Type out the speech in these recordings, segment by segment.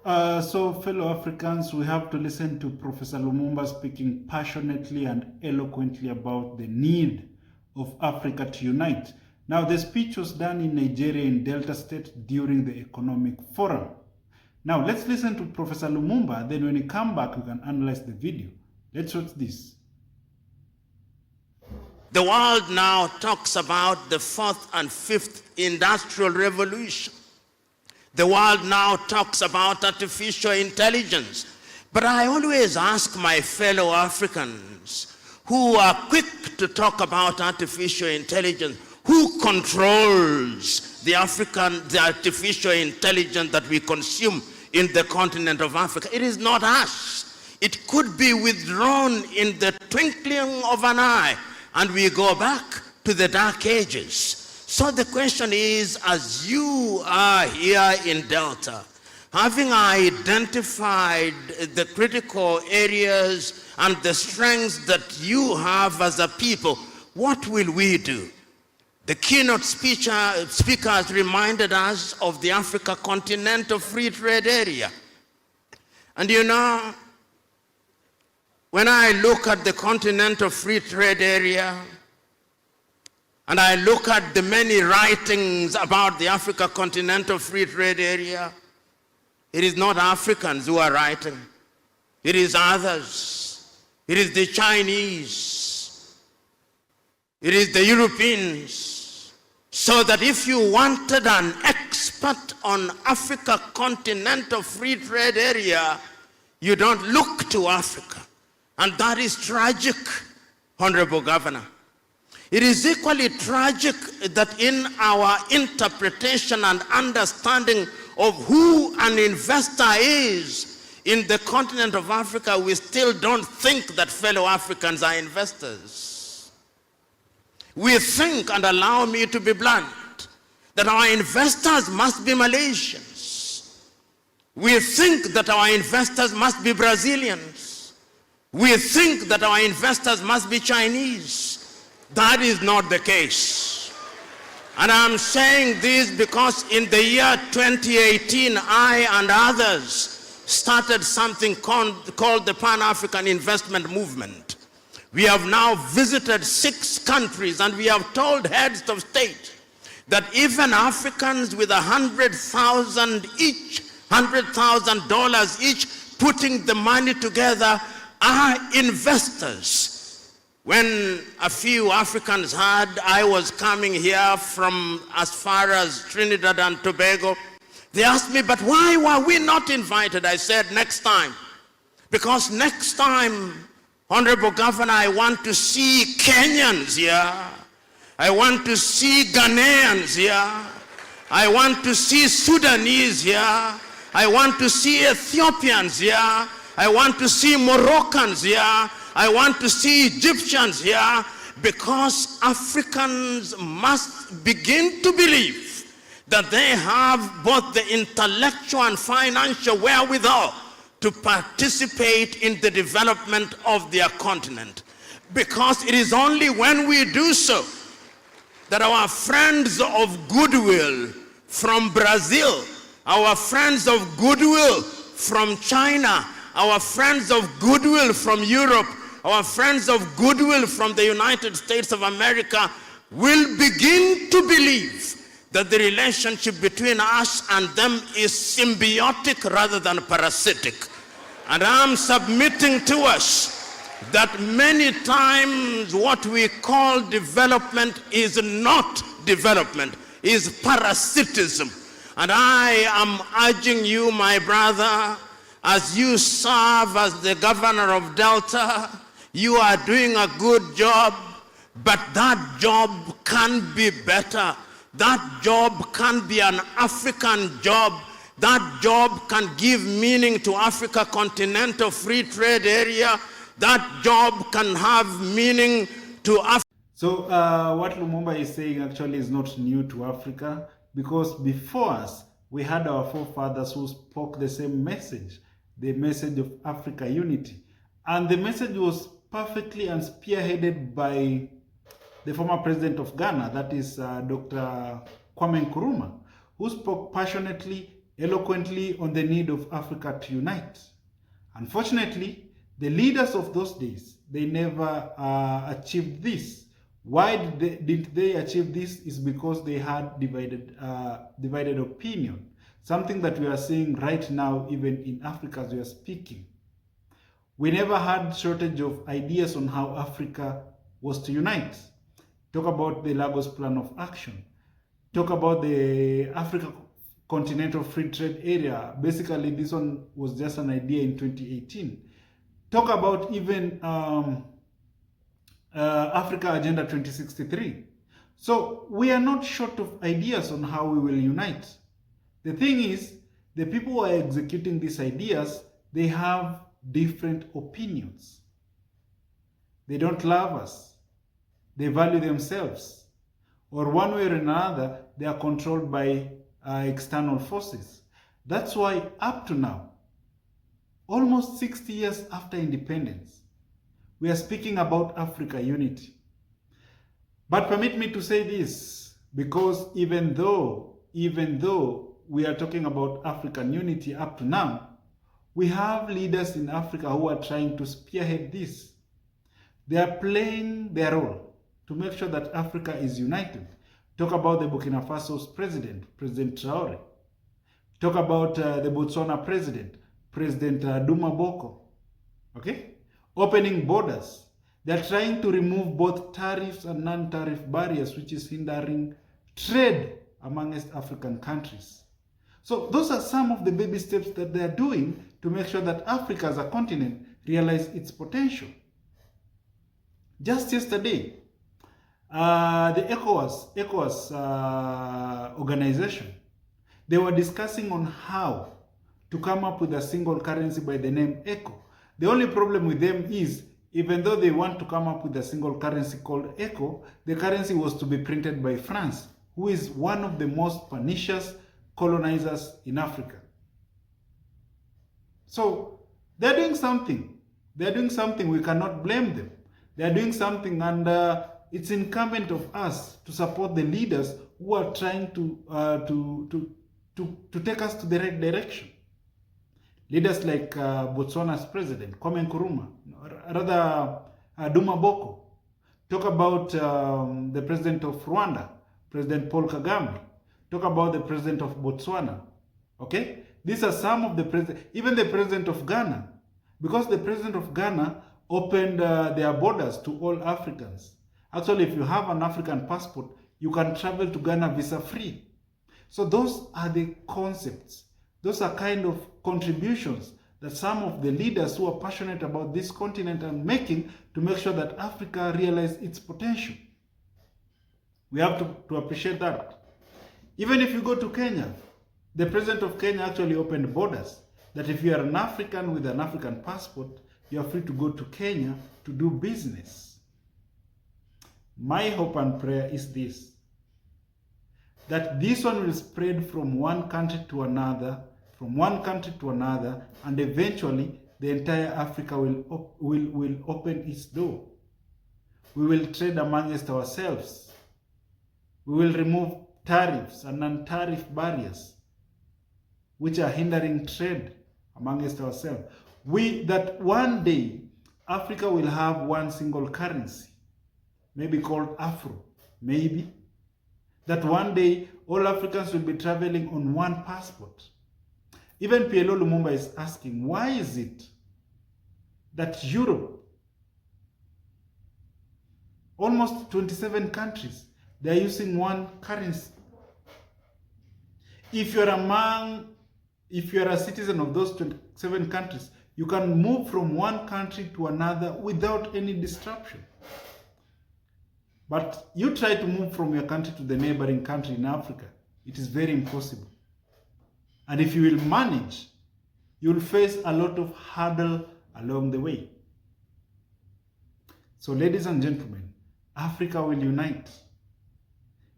So, fellow Africans, we have to listen to Professor Lumumba speaking passionately and eloquently about the need of Africa to unite. Now, the speech was done in Nigeria in Delta State during the Economic Forum. Now, let's listen to Professor Lumumba. Then when we come back, we can analyze the video. Let's watch this. The world now talks about the fourth and fifth industrial revolution. The world now talks about artificial intelligence. But I always ask my fellow Africans who are quick to talk about artificial intelligence, who controls the artificial intelligence that we consume in the continent of Africa? It is not us. It could be withdrawn in the twinkling of an eye, and we go back to the dark ages. So the question is, as you are here in Delta, having identified the critical areas and the strengths that you have as a people, what will we do? The keynote speakers reminded us of the Africa Continental Free Trade Area. And you know, when I look at the Continental Free Trade Area, and I look at the many writings about the Africa Continental Free Trade Area, it is not Africans who are writing. It is others. It is the Chinese. It is the Europeans. So that if you wanted an expert on Africa Continental Free Trade Area, you don't look to Africa. And that is tragic, Honorable Governor. It is equally tragic that in our interpretation and understanding of who an investor is in the continent of Africa, we still don't think that fellow Africans are investors. We think, and allow me to be blunt, that our investors must be Malaysians. We think that our investors must be Brazilians. We think that our investors must be Chinese. That is not the case. And I'm saying this because in the year 2018, I and others started something called the Pan-African Investment Movement. We have now visited 6 countries, and we have told heads of state that even Africans with $100,000 each, putting the money together, are investors. When a few Africans heard I was coming here from as far as Trinidad and Tobago, they asked me, but why were we not invited? I said, next time. Because next time, Honorable Governor, I want to see Kenyans here. I want to see Ghanaians here. I want to see Sudanese here. I want to see Ethiopians here. I want to see Moroccans here. I want to see Egyptians here, because Africans must begin to believe that they have both the intellectual and financial wherewithal to participate in the development of their continent. Because it is only when we do so that our friends of goodwill from Brazil, our friends of goodwill from China, our friends of goodwill from Europe, our friends of goodwill from the United States of America will begin to believe that the relationship between us and them is symbiotic rather than parasitic. And I'm submitting to us that many times what we call development is not development, is parasitism. And I am urging you, my brother, as you serve as the governor of Delta, you are doing a good job, but that job can be better. That job can be an African job. That job can give meaning to Africa Continental Free Trade Area. That job can have meaning to Africa. So what Lumumba is saying actually is not new to Africa, because before us, we had our forefathers who spoke the same message, the message of Africa unity. And the message was perfectly and spearheaded by the former president of Ghana, that is Dr. Kwame Nkrumah, who spoke passionately eloquently on the need of Africa to unite. Unfortunately, the leaders of those days, they never achieved this. Why didn't they achieve this? Is because they had divided opinion. Something that we are seeing right now, even in Africa as we are speaking. We never had shortage of ideas on how Africa was to unite. Talk about the Lagos Plan of Action. Talk about the Africa Continental Free Trade Area. Basically, this one was just an idea in 2018. Talk about even Africa Agenda 2063. So we are not short of ideas on how we will unite. The thing is, the people who are executing these ideas, they have different opinions. They don't love us. They value themselves. Or one way or another, they are controlled by external forces. That's why up to now, almost 60 years after independence, we are speaking about Africa unity. But permit me to say this, because even though we are talking about African unity up to now, we have leaders in Africa who are trying to spearhead this. They are playing their role to make sure that Africa is united. Talk about the Burkina Faso's president, President Traore. Talk about the Botswana president, President Duma Boko. Okay? Opening borders. They're trying to remove both tariffs and non-tariff barriers, which is hindering trade amongst African countries. So those are some of the baby steps that they're doing to make sure that Africa as a continent realizes its potential. Just yesterday, the ECOWAS organization, they were discussing on how to come up with a single currency by the name ECO. The only problem with them is, even though they want to come up with a single currency called ECO, the currency was to be printed by France, who is one of the most pernicious colonizers in Africa. So they're doing something. They're doing something. We cannot blame them. They're doing something, and it's incumbent of us to support the leaders who are trying to take us to the right direction. Leaders like Botswana's president, Kwame Nkrumah, rather Duma Boko. Talk about the president of Rwanda, President Paul Kagame. Talk about the president of Botswana. Okay? These are some of the presidents, even the president of Ghana, because the president of Ghana opened their borders to all Africans. Actually, if you have an African passport, you can travel to Ghana visa-free. So those are the concepts. Those are kind of contributions that some of the leaders who are passionate about this continent are making to make sure that Africa realizes its potential. We have to appreciate that. Even if you go to Kenya, the president of Kenya actually opened borders, that if you are an African with an African passport, you are free to go to Kenya to do business. My hope and prayer is this, that this one will spread from one country to another, and eventually the entire Africa will open its door. We will trade amongst ourselves. We will remove tariffs and non-tariff barriers which are hindering trade amongst ourselves. That one day Africa will have one single currency, maybe called Afro, maybe. That one day all Africans will be traveling on one passport. Even PLO Lumumba is asking, why is it that Europe, almost 27 countries, they are using one currency? If you're a citizen of those 27 countries, you can move from one country to another without any disruption. But you try to move from your country to the neighboring country in Africa, it is very impossible. And if you will manage, you will face a lot of hurdle along the way. So ladies and gentlemen, Africa will unite.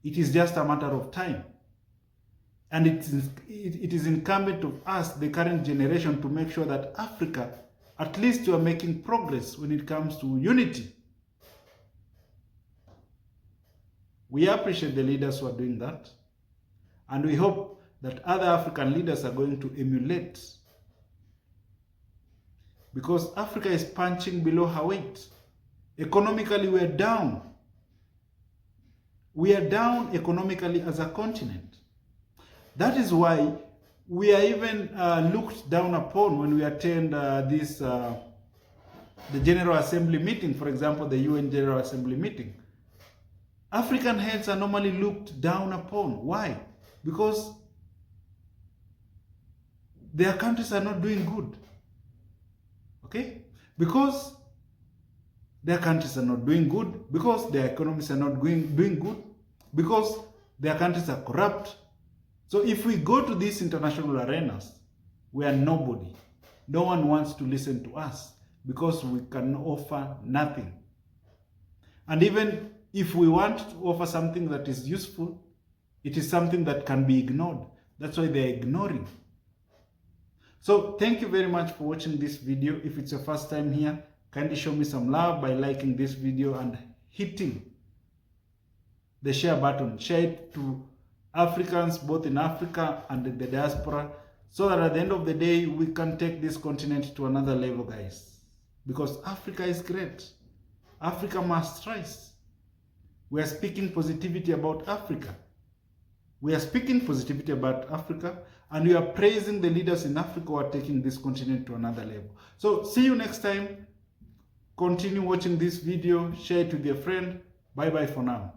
It is just a matter of time. And it is incumbent of us, the current generation, to make sure that Africa, at least you are making progress when it comes to unity. We appreciate the leaders who are doing that. And we hope that other African leaders are going to emulate. Because Africa is punching below her weight. Economically, we are down. We are down economically as a continent. That is why we are even looked down upon when we attend the General Assembly meeting, for example, the UN General Assembly meeting. African heads are normally looked down upon. Why? Because their countries are not doing good. Okay? Because their countries are not doing good, because their economies are not doing good, because their countries are corrupt. So if we go to these international arenas, we are nobody. No one wants to listen to us because we can offer nothing. And even if we want to offer something that is useful, it is something that can be ignored. That's why they're ignoring. So thank you very much for watching this video. If it's your first time here, kindly show me some love by liking this video and hitting the share button. Share it to Africans both in Africa and in the diaspora, so that at the end of the day we can take this continent to another level, guys. Because Africa is great. Africa must rise. We are speaking positivity about Africa. We are speaking positivity about Africa, and we are praising the leaders in Africa who are taking this continent to another level. So see you next time. Continue watching this video. Share it with your friend. Bye bye for now.